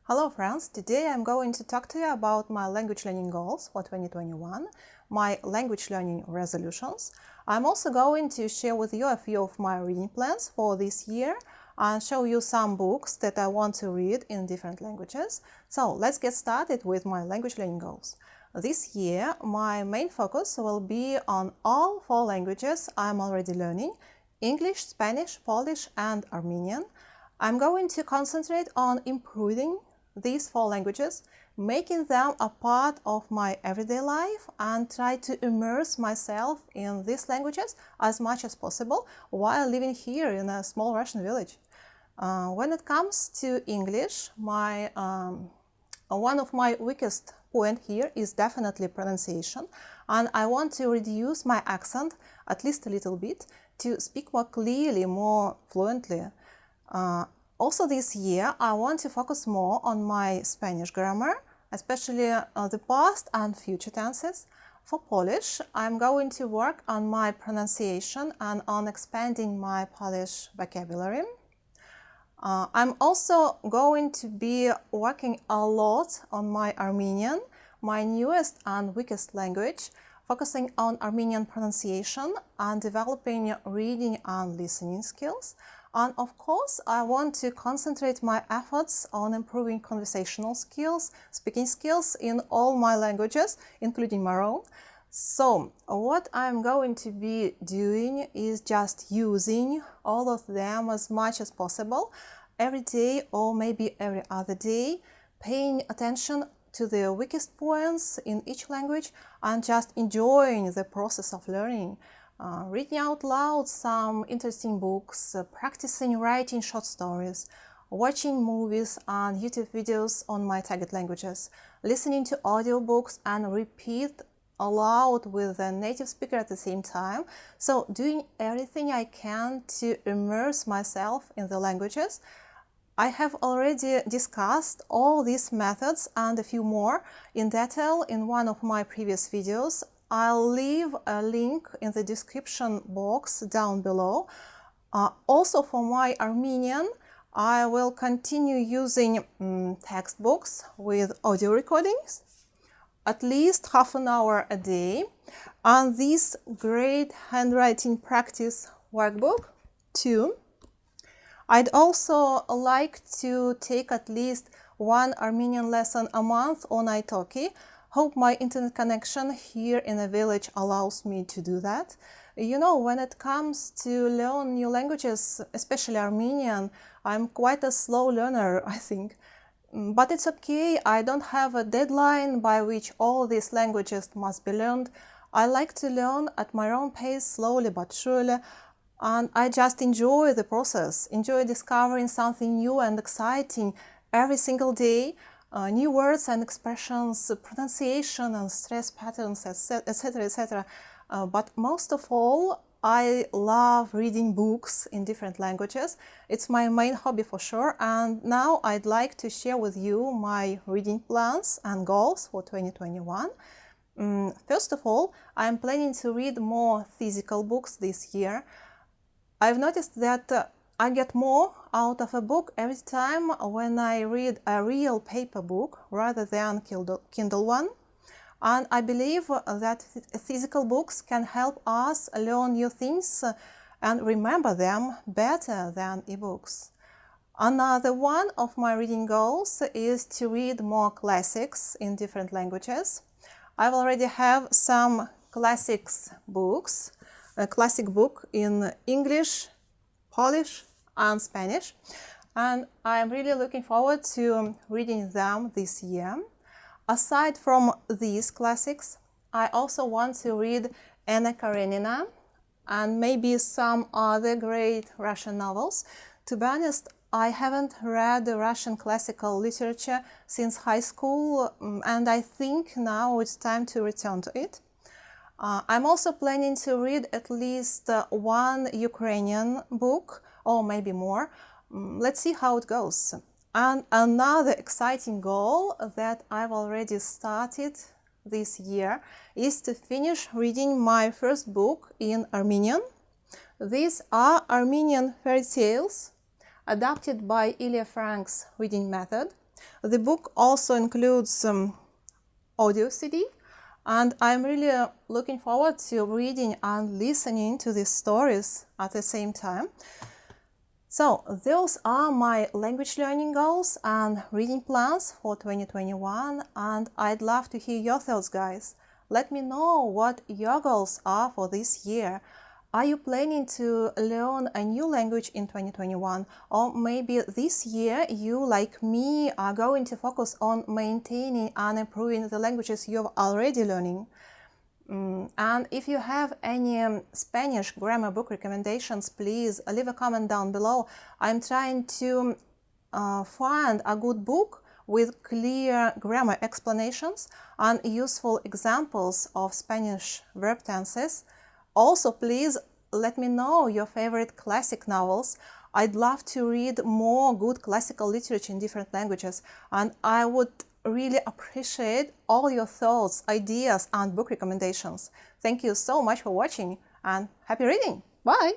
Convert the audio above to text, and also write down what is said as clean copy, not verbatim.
Hello friends, today I'm going to talk to you about my language learning goals for 2021, my language learning resolutions. I'm also going to share with you a few of my reading plans for this year and show you some books that I want to read in different languages. So let's get started with my language learning goals. This year, my main focus will be on all 4 languages I'm already learning: English, Spanish, Polish, and Armenian. I'm going to concentrate on improving these 4 languages, making them a part of my everyday life, and try to immerse myself in these languages as much as possible while living here in a small Russian village. When it comes to English, one of my weakest points here is definitely pronunciation, and I want to reduce my accent at least a little bit to speak more clearly, more fluently. Also this year, I want to focus more on my Spanish grammar, especially the past and future tenses. For Polish, I'm going to work on my pronunciation and on expanding my Polish vocabulary. I'm also going to be working a lot on my Armenian, my newest and weakest language, focusing on Armenian pronunciation and developing reading and listening skills. And of course, I want to concentrate my efforts on improving conversational skills, speaking skills in all my languages, including my own. So, what I'm going to be doing is just using all of them as much as possible every day or maybe every other day, paying attention to the weakest points in each language and just enjoying the process of learning. Reading out loud some interesting books, practicing writing short stories, watching movies and YouTube videos on my target languages, listening to audiobooks and repeat aloud with a native speaker at the same time. So doing everything I can to immerse myself in the languages. I have already discussed all these methods and a few more in detail in one of my previous videos. I'll leave a link in the description box down below. Also for my Armenian, I will continue using textbooks with audio recordings, at least half an hour a day, and this great handwriting practice workbook too. I'd also like to take at least one Armenian lesson a month on italki. Hope my internet connection here in the village allows me to do that. You know, when it comes to learn new languages, especially Armenian, I'm quite a slow learner, I think. But it's okay, I don't have a deadline by which all these languages must be learned. I like to learn at my own pace, slowly but surely, and I just enjoy the process, enjoy discovering something new and exciting every single day. New words and expressions, pronunciation and stress patterns, etc., etc. But most of all, I love reading books in different languages. It's my main hobby for sure, and now I'd like to share with you my reading plans and goals for 2021. First of all, I'm planning to read more physical books this year. I've noticed that I get more out of a book every time when I read a real paper book rather than Kindle one. And I believe that physical books can help us learn new things and remember them better than ebooks. Another one of my reading goals is to read more classics in different languages. I already have some classics books, a classic book in English, Polish, and Spanish, and I'm really looking forward to reading them this year. Aside from these classics, I also want to read Anna Karenina and maybe some other great Russian novels. To be honest, I haven't read Russian classical literature since high school, and I think now it's time to return to it. I'm also planning to read at least one Ukrainian book, or maybe more. Let's see how it goes. And another exciting goal that I've already started this year is to finish reading my first book in Armenian. These are Armenian fairy tales adapted by Ilya Frank's reading method. The book also includes audio CD, and I'm really looking forward to reading and listening to these stories at the same time. So those are my language learning goals and reading plans for 2021, and I'd love to hear your thoughts, guys. Let me know what your goals are for this year. Are you planning to learn a new language in 2021? Or maybe this year you, like me, are going to focus on maintaining and improving the languages you're already learning? And if you have any Spanish grammar book recommendations, please leave a comment down below. I'm trying to find a good book with clear grammar explanations and useful examples of Spanish verb tenses. Also, please let me know your favorite classic novels. I'd love to read more good classical literature in different languages, and I would really appreciate all your thoughts, ideas, and book recommendations. Thank you so much for watching, and happy reading! Bye!